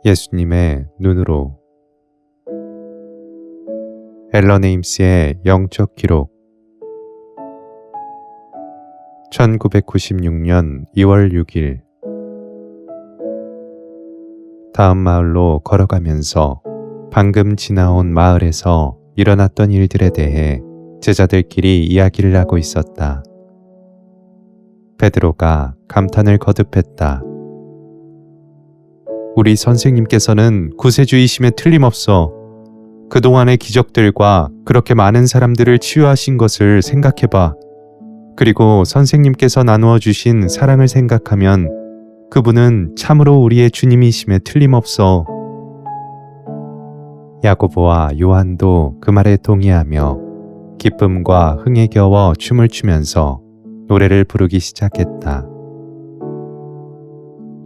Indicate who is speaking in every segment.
Speaker 1: 예수님의 눈으로. 앨런 에임스의 영적 기록. 1996년 2월 6일. 다음 마을로 걸어가면서 방금 지나온 마을에서 일어났던 일들에 대해 제자들끼리 이야기를 하고 있었다. 베드로가 감탄을 거듭했다. 우리 선생님께서는 구세주이심에 틀림없어. 그동안의 기적들과 그렇게 많은 사람들을 치유하신 것을 생각해봐. 그리고 선생님께서 나누어 주신 사랑을 생각하면 그분은 참으로 우리의 주님이심에 틀림없어. 야고보와 요한도 그 말에 동의하며 기쁨과 흥에 겨워 춤을 추면서 노래를 부르기 시작했다.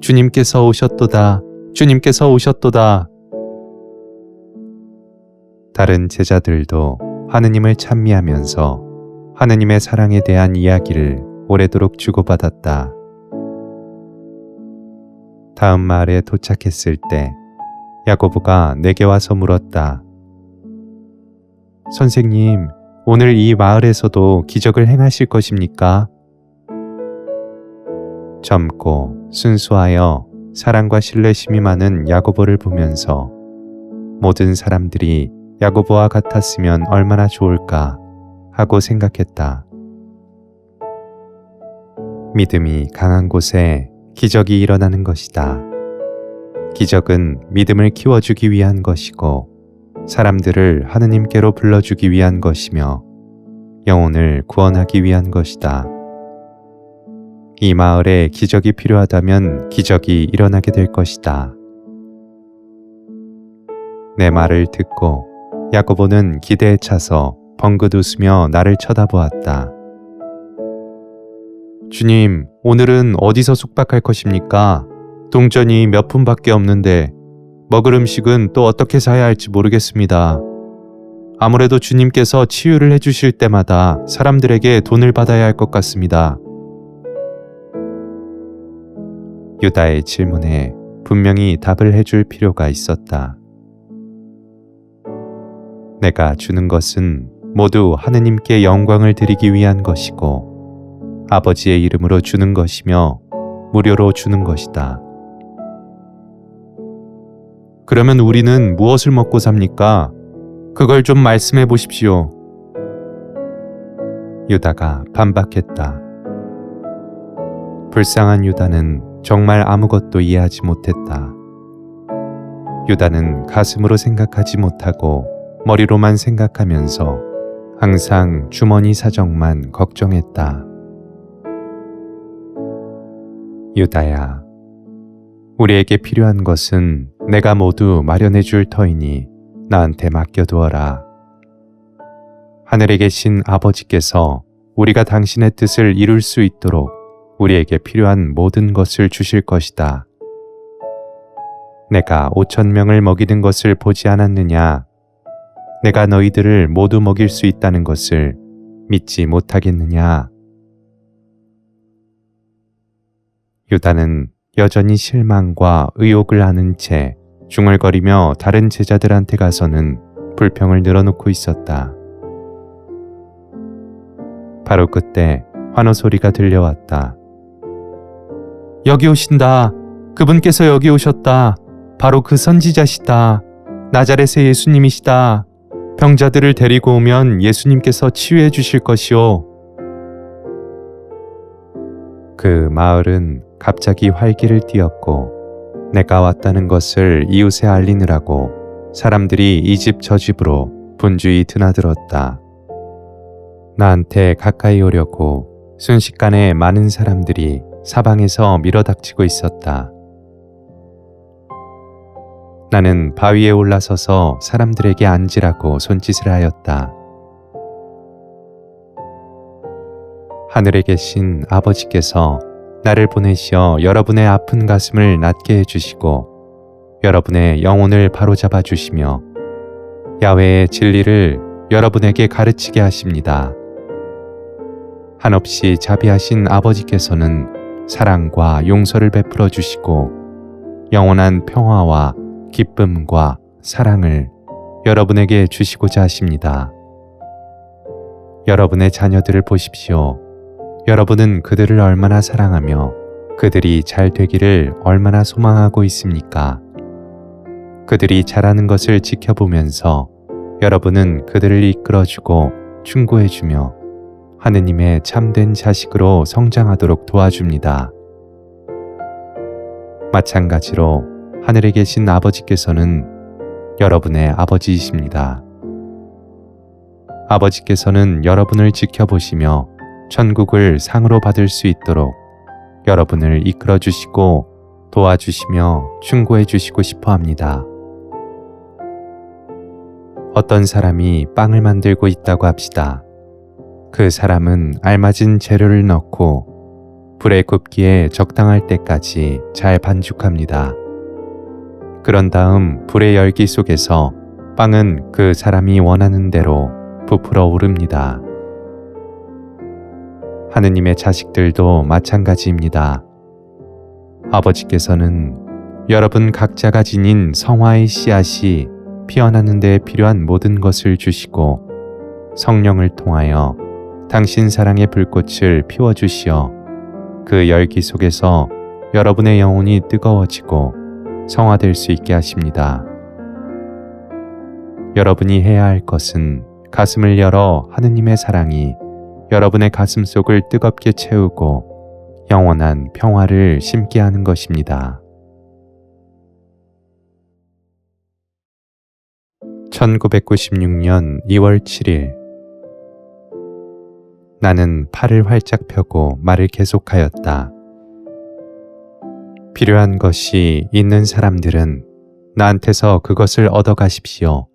Speaker 1: 주님께서 오셨도다. 주님께서 오셨도다. 다른 제자들도 하느님을 찬미하면서 하느님의 사랑에 대한 이야기를 오래도록 주고받았다. 다음 마을에 도착했을 때 야고보가 내게 와서 물었다. 선생님, 오늘 이 마을에서도 기적을 행하실 것입니까? 젊고 순수하여 사랑과 신뢰심이 많은 야고보를 보면서 모든 사람들이 야고보와 같았으면 얼마나 좋을까 하고 생각했다. 믿음이 강한 곳에 기적이 일어나는 것이다. 기적은 믿음을 키워주기 위한 것이고 사람들을 하느님께로 불러주기 위한 것이며 영혼을 구원하기 위한 것이다. 이 마을에 기적이 필요하다면 기적이 일어나게 될 것이다. 내 말을 듣고 야고보는 기대에 차서 벙긋 웃으며 나를 쳐다보았다. 주님, 오늘은 어디서 숙박할 것입니까? 동전이 몇 푼밖에 없는데 먹을 음식은 또 어떻게 사야 할지 모르겠습니다. 아무래도 주님께서 치유를 해주실 때마다 사람들에게 돈을 받아야 할 것 같습니다. 유다의 질문에 분명히 답을 해줄 필요가 있었다. 내가 주는 것은 모두 하느님께 영광을 드리기 위한 것이고 아버지의 이름으로 주는 것이며 무료로 주는 것이다. 그러면 우리는 무엇을 먹고 삽니까? 그걸 좀 말씀해 보십시오. 유다가 반박했다. 불쌍한 유다는 정말 아무것도 이해하지 못했다. 유다는 가슴으로 생각하지 못하고 머리로만 생각하면서 항상 주머니 사정만 걱정했다. 유다야, 우리에게 필요한 것은 내가 모두 마련해 줄 터이니 나한테 맡겨두어라. 하늘에 계신 아버지께서 우리가 당신의 뜻을 이룰 수 있도록 우리에게 필요한 모든 것을 주실 것이다. 내가 5,000명을 먹이는 것을 보지 않았느냐? 내가 너희들을 모두 먹일 수 있다는 것을 믿지 못하겠느냐? 유다는 여전히 실망과 의혹을 아는 채 중얼거리며 다른 제자들한테 가서는 불평을 늘어놓고 있었다. 바로 그때 환호 소리가 들려왔다. 여기 오신다. 그분께서 여기 오셨다. 바로 그 선지자시다. 나자렛의 예수님이시다. 병자들을 데리고 오면 예수님께서 치유해 주실 것이오. 그 마을은 갑자기 활기를 띠었고 내가 왔다는 것을 이웃에 알리느라고 사람들이 이 집 저 집으로 분주히 드나들었다. 나한테 가까이 오려고 순식간에 많은 사람들이 사방에서 밀어닥치고 있었다. 나는 바위에 올라서서 사람들에게 앉으라고 손짓을 하였다. 하늘에 계신 아버지께서 나를 보내시어 여러분의 아픈 가슴을 낫게 해주시고 여러분의 영혼을 바로잡아 주시며 야훼의 진리를 여러분에게 가르치게 하십니다. 한없이 자비하신 아버지께서는 사랑과 용서를 베풀어 주시고 영원한 평화와 기쁨과 사랑을 여러분에게 주시고자 하십니다. 여러분의 자녀들을 보십시오. 여러분은 그들을 얼마나 사랑하며 그들이 잘 되기를 얼마나 소망하고 있습니까? 그들이 잘하는 것을 지켜보면서 여러분은 그들을 이끌어주고 충고해주며 하느님의 참된 자식으로 성장하도록 도와줍니다. 마찬가지로 하늘에 계신 아버지께서는 여러분의 아버지이십니다. 아버지께서는 여러분을 지켜보시며 천국을 상으로 받을 수 있도록 여러분을 이끌어 주시고 도와주시며 충고해 주시고 싶어 합니다. 어떤 사람이 빵을 만들고 있다고 합시다. 그 사람은 알맞은 재료를 넣고 불에 굽기에 적당할 때까지 잘 반죽합니다. 그런 다음 불의 열기 속에서 빵은 그 사람이 원하는 대로 부풀어 오릅니다. 하느님의 자식들도 마찬가지입니다. 아버지께서는 여러분 각자가 지닌 성화의 씨앗이 피어나는 데 필요한 모든 것을 주시고 성령을 통하여 당신 사랑의 불꽃을 피워주시어 그 열기 속에서 여러분의 영혼이 뜨거워지고 성화될 수 있게 하십니다. 여러분이 해야 할 것은 가슴을 열어 하느님의 사랑이 여러분의 가슴 속을 뜨겁게 채우고 영원한 평화를 심게 하는 것입니다. 1996년 2월 7일 나는 팔을 활짝 펴고 말을 계속하였다. 필요한 것이 있는 사람들은 나한테서 그것을 얻어가십시오.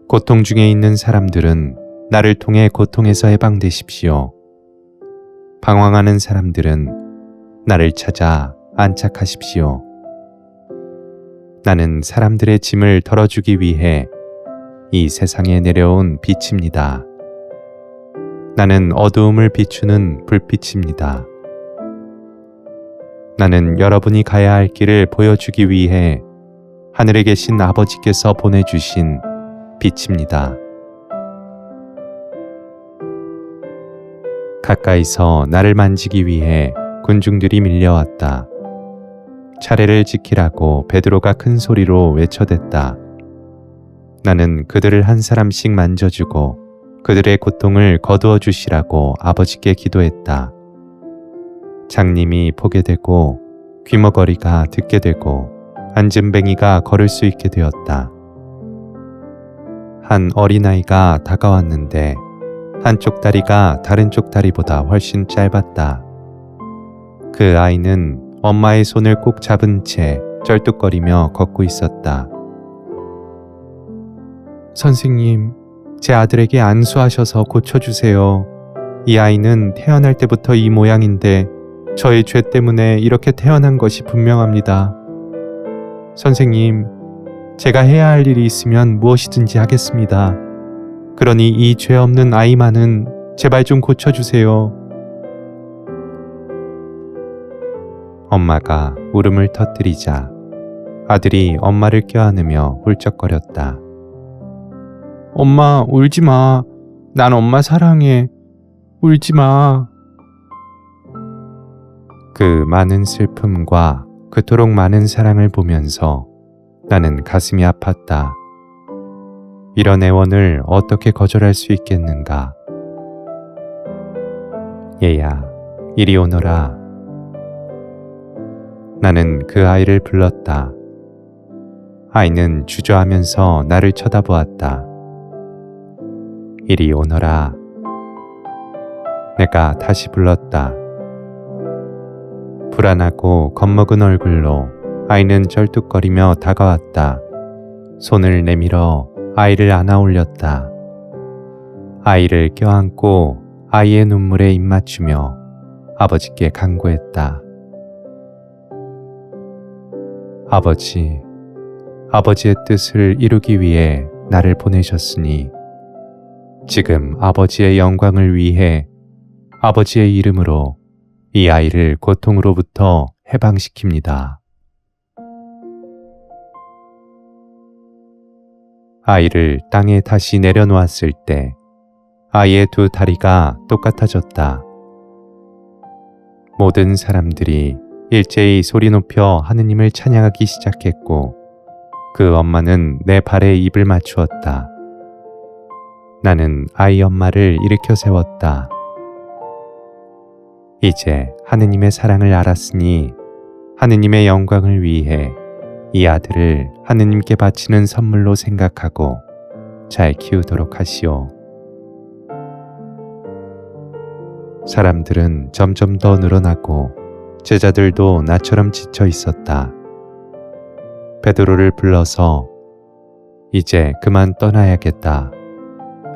Speaker 1: 고통 중에 있는 사람들은 나를 통해 고통에서 해방되십시오. 방황하는 사람들은 나를 찾아 안착하십시오. 나는 사람들의 짐을 덜어주기 위해 이 세상에 내려온 빛입니다. 나는 어두움을 비추는 불빛입니다. 나는 여러분이 가야 할 길을 보여주기 위해 하늘에 계신 아버지께서 보내주신 빛입니다. 가까이서 나를 만지기 위해 군중들이 밀려왔다. 차례를 지키라고 베드로가 큰 소리로 외쳐댔다. 나는 그들을 한 사람씩 만져주고 그들의 고통을 거두어 주시라고 아버지께 기도했다. 장님이 보게 되고 귀머거리가 듣게 되고 안진뱅이가 걸을 수 있게 되었다. 한 어린아이가 다가왔는데 한쪽 다리가 다른 쪽 다리보다 훨씬 짧았다. 그 아이는 엄마의 손을 꼭 잡은 채 쩔뚝거리며 걷고 있었다. 선생님, 제 아들에게 안수하셔서 고쳐주세요. 이 아이는 태어날 때부터 이 모양인데 저의 죄 때문에 이렇게 태어난 것이 분명합니다. 선생님, 제가 해야 할 일이 있으면 무엇이든지 하겠습니다. 그러니 이 죄 없는 아이만은 제발 좀 고쳐주세요. 엄마가 울음을 터뜨리자 아들이 엄마를 껴안으며 훌쩍거렸다. 엄마, 울지 마. 난 엄마 사랑해. 울지 마. 그 많은 슬픔과 그토록 많은 사랑을 보면서 나는 가슴이 아팠다. 이런 애원을 어떻게 거절할 수 있겠는가. 얘야, 이리 오너라. 나는 그 아이를 불렀다. 아이는 주저하면서 나를 쳐다보았다. 이리 오너라. 내가 다시 불렀다. 불안하고 겁먹은 얼굴로 아이는 쩔뚝거리며 다가왔다. 손을 내밀어 아이를 안아 올렸다. 아이를 껴안고 아이의 눈물에 입 맞추며 아버지께 간구했다. 아버지, 아버지의 뜻을 이루기 위해 나를 보내셨으니 지금 아버지의 영광을 위해 아버지의 이름으로 이 아이를 고통으로부터 해방시킵니다. 아이를 땅에 다시 내려놓았을 때 아이의 두 다리가 똑같아졌다. 모든 사람들이 일제히 소리 높여 하느님을 찬양하기 시작했고 그 엄마는 내 발에 입을 맞추었다. 나는 아이 엄마를 일으켜 세웠다. 이제 하느님의 사랑을 알았으니 하느님의 영광을 위해 이 아들을 하느님께 바치는 선물로 생각하고 잘 키우도록 하시오. 사람들은 점점 더 늘어나고 제자들도 나처럼 지쳐 있었다. 베드로를 불러서 이제 그만 떠나야겠다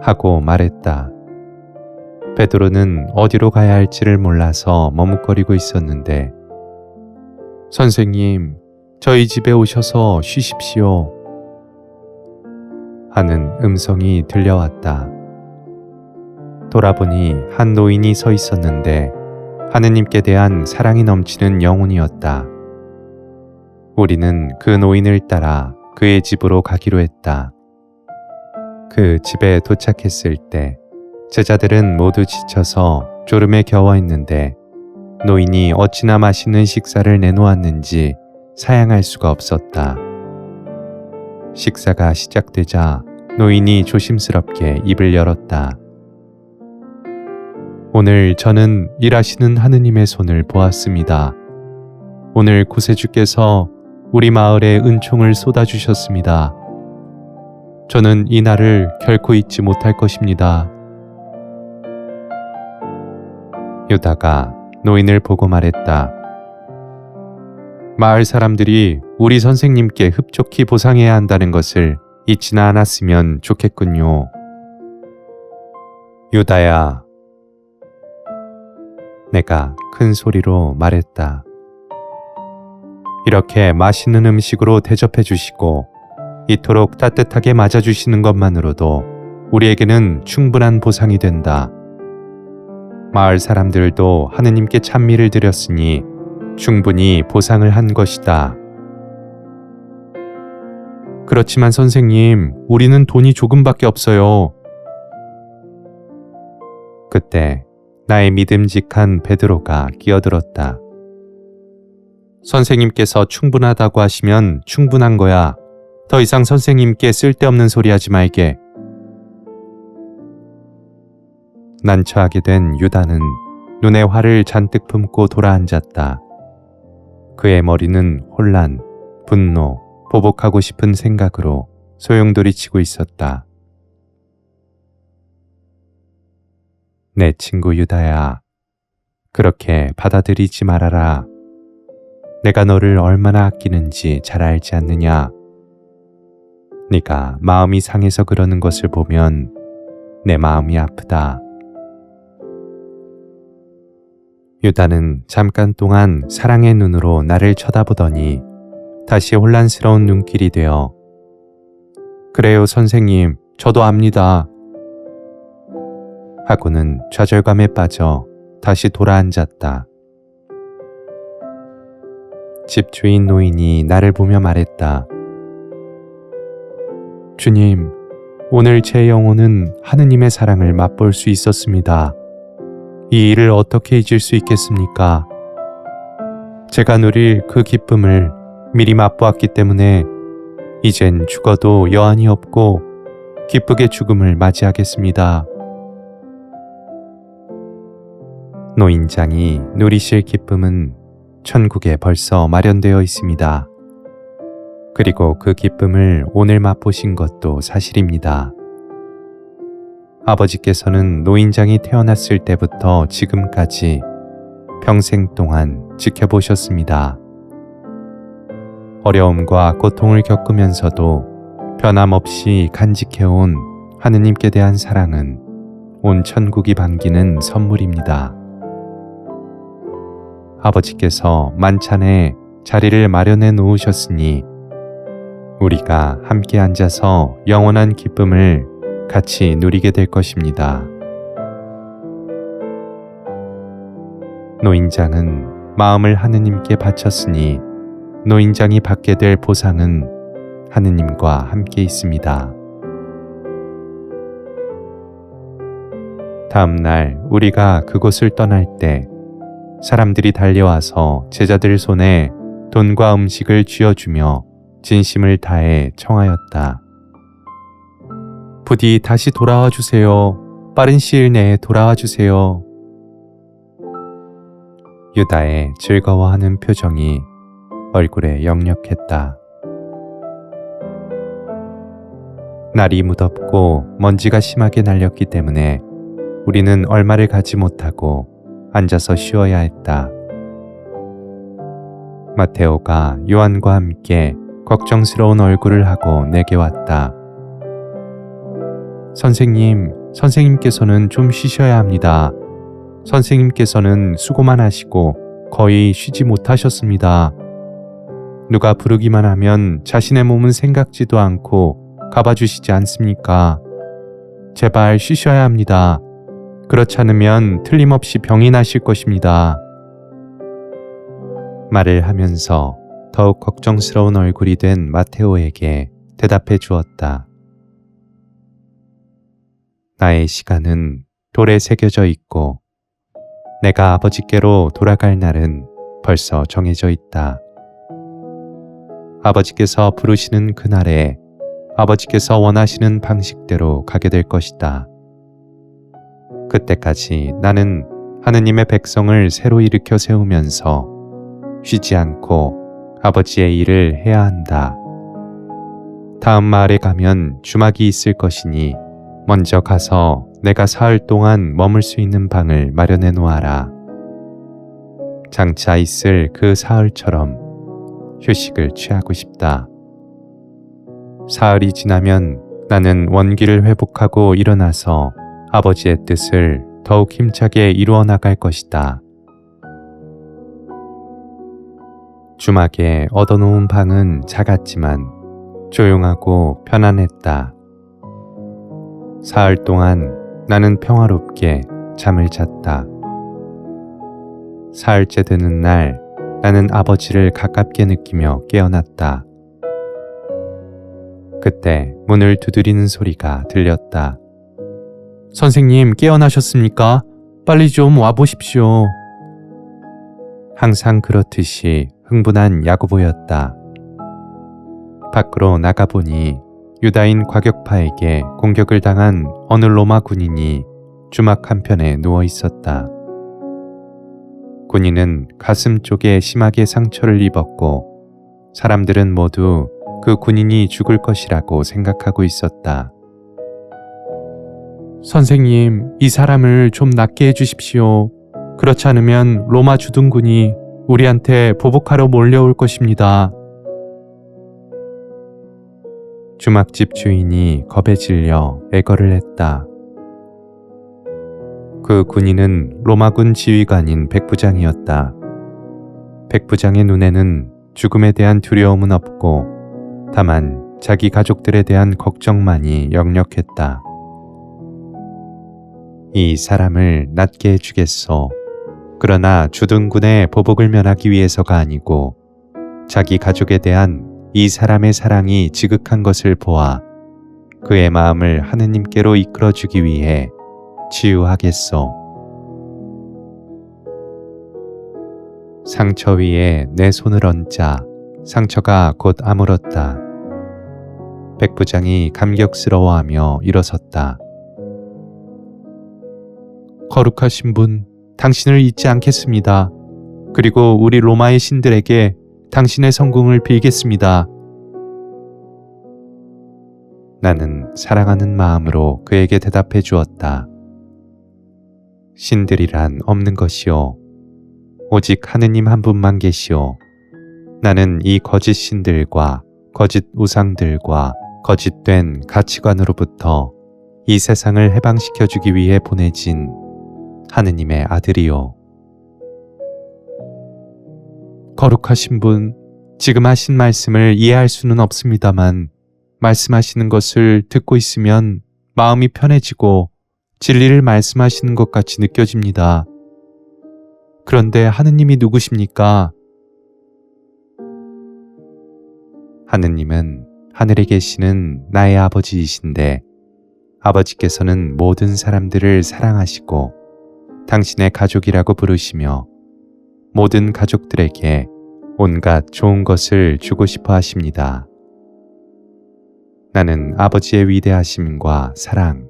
Speaker 1: 하고 말했다. 베드로는 어디로 가야 할지를 몰라서 머뭇거리고 있었는데 선생님, 저희 집에 오셔서 쉬십시오 하는 음성이 들려왔다. 돌아보니 한 노인이 서 있었는데 하느님께 대한 사랑이 넘치는 영혼이었다. 우리는 그 노인을 따라 그의 집으로 가기로 했다. 그 집에 도착했을 때 제자들은 모두 지쳐서 졸음에 겨워 있는데 노인이 어찌나 맛있는 식사를 내놓았는지 사양할 수가 없었다. 식사가 시작되자 노인이 조심스럽게 입을 열었다. 오늘 저는 일하시는 하느님의 손을 보았습니다. 오늘 구세주께서 우리 마을에 은총을 쏟아주셨습니다. 저는 이 날을 결코 잊지 못할 것입니다. 유다가 노인을 보고 말했다. 마을 사람들이 우리 선생님께 흡족히 보상해야 한다는 것을 잊지나 않았으면 좋겠군요. 유다야, 내가 큰 소리로 말했다. 이렇게 맛있는 음식으로 대접해 주시고 이토록 따뜻하게 맞아주시는 것만으로도 우리에게는 충분한 보상이 된다. 마을 사람들도 하느님께 찬미를 드렸으니 충분히 보상을 한 것이다. 그렇지만 선생님, 우리는 돈이 조금밖에 없어요. 그때 나의 믿음직한 베드로가 끼어들었다. 선생님께서 충분하다고 하시면 충분한 거야. 더 이상 선생님께 쓸데없는 소리 하지 말게. 난처하게 된 유다는 눈에 화를 잔뜩 품고 돌아앉았다. 그의 머리는 혼란, 분노, 보복하고 싶은 생각으로 소용돌이치고 있었다. 내 친구 유다야, 그렇게 받아들이지 말아라. 내가 너를 얼마나 아끼는지 잘 알지 않느냐. 네가 마음이 상해서 그러는 것을 보면 내 마음이 아프다. 유다는 잠깐 동안 사랑의 눈으로 나를 쳐다보더니 다시 혼란스러운 눈길이 되어 그래요 선생님, 저도 압니다. 하고는 좌절감에 빠져 다시 돌아앉았다. 집주인 노인이 나를 보며 말했다. 주님, 오늘 제 영혼은 하느님의 사랑을 맛볼 수 있었습니다. 이 일을 어떻게 잊을 수 있겠습니까? 제가 누릴 그 기쁨을 미리 맛보았기 때문에 이젠 죽어도 여한이 없고 기쁘게 죽음을 맞이하겠습니다. 노인장이 누리실 기쁨은 천국에 벌써 마련되어 있습니다. 그리고 그 기쁨을 오늘 맛보신 것도 사실입니다. 아버지께서는 노인장이 태어났을 때부터 지금까지 평생 동안 지켜보셨습니다. 어려움과 고통을 겪으면서도 변함없이 간직해온 하느님께 대한 사랑은 온 천국이 반기는 선물입니다. 아버지께서 만찬에 자리를 마련해 놓으셨으니 우리가 함께 앉아서 영원한 기쁨을 같이 누리게 될 것입니다. 노인장은 마음을 하느님께 바쳤으니 노인장이 받게 될 보상은 하느님과 함께 있습니다. 다음 날 우리가 그곳을 떠날 때 사람들이 달려와서 제자들 손에 돈과 음식을 쥐어주며 진심을 다해 청하였다. 부디 다시 돌아와 주세요. 빠른 시일 내에 돌아와 주세요. 유다의 즐거워하는 표정이 얼굴에 역력했다. 날이 무덥고 먼지가 심하게 날렸기 때문에 우리는 얼마를 가지 못하고 앉아서 쉬어야 했다. 마테오가 요한과 함께 걱정스러운 얼굴을 하고 내게 왔다. 선생님께서는 좀 쉬셔야 합니다. 선생님께서는 수고만 하시고 거의 쉬지 못하셨습니다. 누가 부르기만 하면 자신의 몸은 생각지도 않고 가봐주시지 않습니까? 제발 쉬셔야 합니다. 그렇지 않으면 틀림없이 병이 나실 것입니다. 말을 하면서 더욱 걱정스러운 얼굴이 된 마테오에게 대답해 주었다. 나의 시간은 돌에 새겨져 있고 내가 아버지께로 돌아갈 날은 벌써 정해져 있다. 아버지께서 부르시는 그날에 아버지께서 원하시는 방식대로 가게 될 것이다. 그때까지 나는 하느님의 백성을 새로 일으켜 세우면서 쉬지 않고 아버지의 일을 해야 한다. 다음 마을에 가면 주막이 있을 것이니 먼저 가서 내가 사흘 동안 머물 수 있는 방을 마련해 놓아라. 장차 있을 그 사흘처럼 휴식을 취하고 싶다. 사흘이 지나면 나는 원기를 회복하고 일어나서 아버지의 뜻을 더욱 힘차게 이루어 나갈 것이다. 주막에 얻어놓은 방은 작았지만 조용하고 편안했다. 사흘 동안 나는 평화롭게 잠을 잤다. 사흘째 되는 날 나는 아버지를 가깝게 느끼며 깨어났다. 그때 문을 두드리는 소리가 들렸다. 선생님, 깨어나셨습니까? 빨리 좀 와보십시오. 항상 그렇듯이 흥분한 야고보였다. 밖으로 나가보니 유다인 과격파에게 공격을 당한 어느 로마 군인이 주막 한편에 누워 있었다. 군인은 가슴 쪽에 심하게 상처를 입었고 사람들은 모두 그 군인이 죽을 것이라고 생각하고 있었다. 선생님, 이 사람을 좀 낫게 해주십시오. 그렇지 않으면 로마 주둔군이 우리한테 보복하러 몰려올 것입니다. 주막집 주인이 겁에 질려 애걸을 했다. 그 군인은 로마군 지휘관인 백부장이었다. 백부장의 눈에는 죽음에 대한 두려움은 없고 다만 자기 가족들에 대한 걱정만이 역력했다. 이 사람을 낫게 해주겠소. 그러나 주둔군의 보복을 면하기 위해서가 아니고 자기 가족에 대한 이 사람의 사랑이 지극한 것을 보아 그의 마음을 하느님께로 이끌어주기 위해 치유하겠소. 상처 위에 내 손을 얹자 상처가 곧 아물었다. 백부장이 감격스러워하며 일어섰다. 거룩하신 분, 당신을 잊지 않겠습니다. 그리고 우리 로마의 신들에게 당신의 성공을 빌겠습니다. 나는 사랑하는 마음으로 그에게 대답해 주었다. 신들이란 없는 것이요. 오직 하느님 한 분만 계시오. 나는 이 거짓 신들과 거짓 우상들과 거짓된 가치관으로부터 이 세상을 해방시켜주기 위해 보내진 하느님의 아들이요. 거룩하신 분, 지금 하신 말씀을 이해할 수는 없습니다만 말씀하시는 것을 듣고 있으면 마음이 편해지고 진리를 말씀하시는 것 같이 느껴집니다. 그런데 하느님이 누구십니까? 하느님은 하늘에 계시는 나의 아버지이신데 아버지께서는 모든 사람들을 사랑하시고 당신의 가족이라고 부르시며 모든 가족들에게 온갖 좋은 것을 주고 싶어 하십니다. 나는 아버지의 위대하심과 사랑,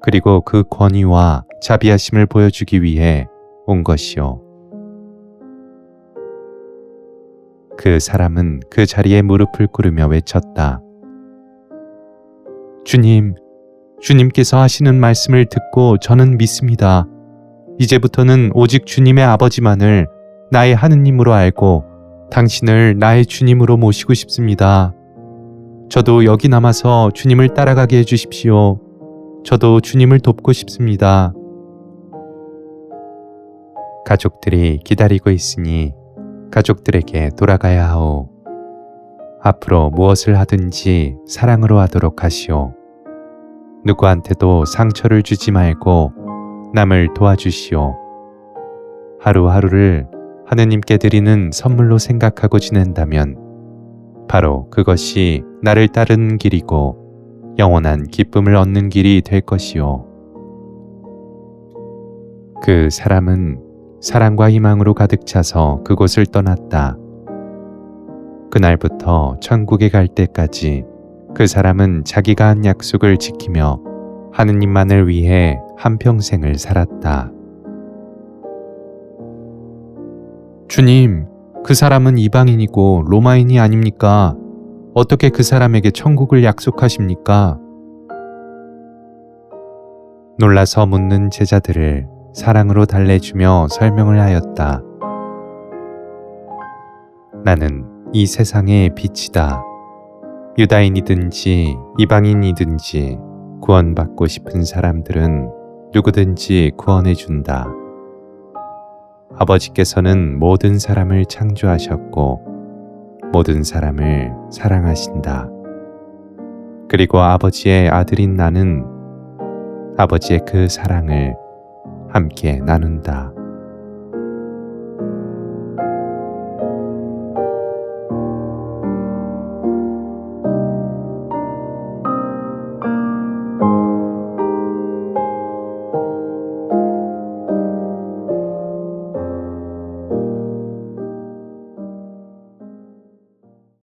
Speaker 1: 그리고 그 권위와 자비하심을 보여주기 위해 온 것이요. 그 사람은 그 자리에 무릎을 꿇으며 외쳤다. 주님, 주님께서 하시는 말씀을 듣고 저는 믿습니다. 이제부터는 오직 주님의 아버지만을 나의 하느님으로 알고 당신을 나의 주님으로 모시고 싶습니다. 저도 여기 남아서 주님을 따라가게 해주십시오. 저도 주님을 돕고 싶습니다. 가족들이 기다리고 있으니 가족들에게 돌아가야 하오. 앞으로 무엇을 하든지 사랑으로 하도록 하시오. 누구한테도 상처를 주지 말고 남을 도와주시오. 하루하루를 하느님께 드리는 선물로 생각하고 지낸다면 바로 그것이 나를 따르는 길이고 영원한 기쁨을 얻는 길이 될 것이오. 그 사람은 사랑과 희망으로 가득 차서 그곳을 떠났다. 그날부터 천국에 갈 때까지 그 사람은 자기가 한 약속을 지키며 하느님만을 위해 한평생을 살았다. 주님, 그 사람은 이방인이고 로마인이 아닙니까? 어떻게 그 사람에게 천국을 약속하십니까? 놀라서 묻는 제자들을 사랑으로 달래주며 설명을 하였다. 나는 이 세상의 빛이다. 유다인이든지 이방인이든지 구원받고 싶은 사람들은 누구든지 구원해준다. 아버지께서는 모든 사람을 창조하셨고 모든 사람을 사랑하신다. 그리고 아버지의 아들인 나는 아버지의 그 사랑을 함께 나눈다.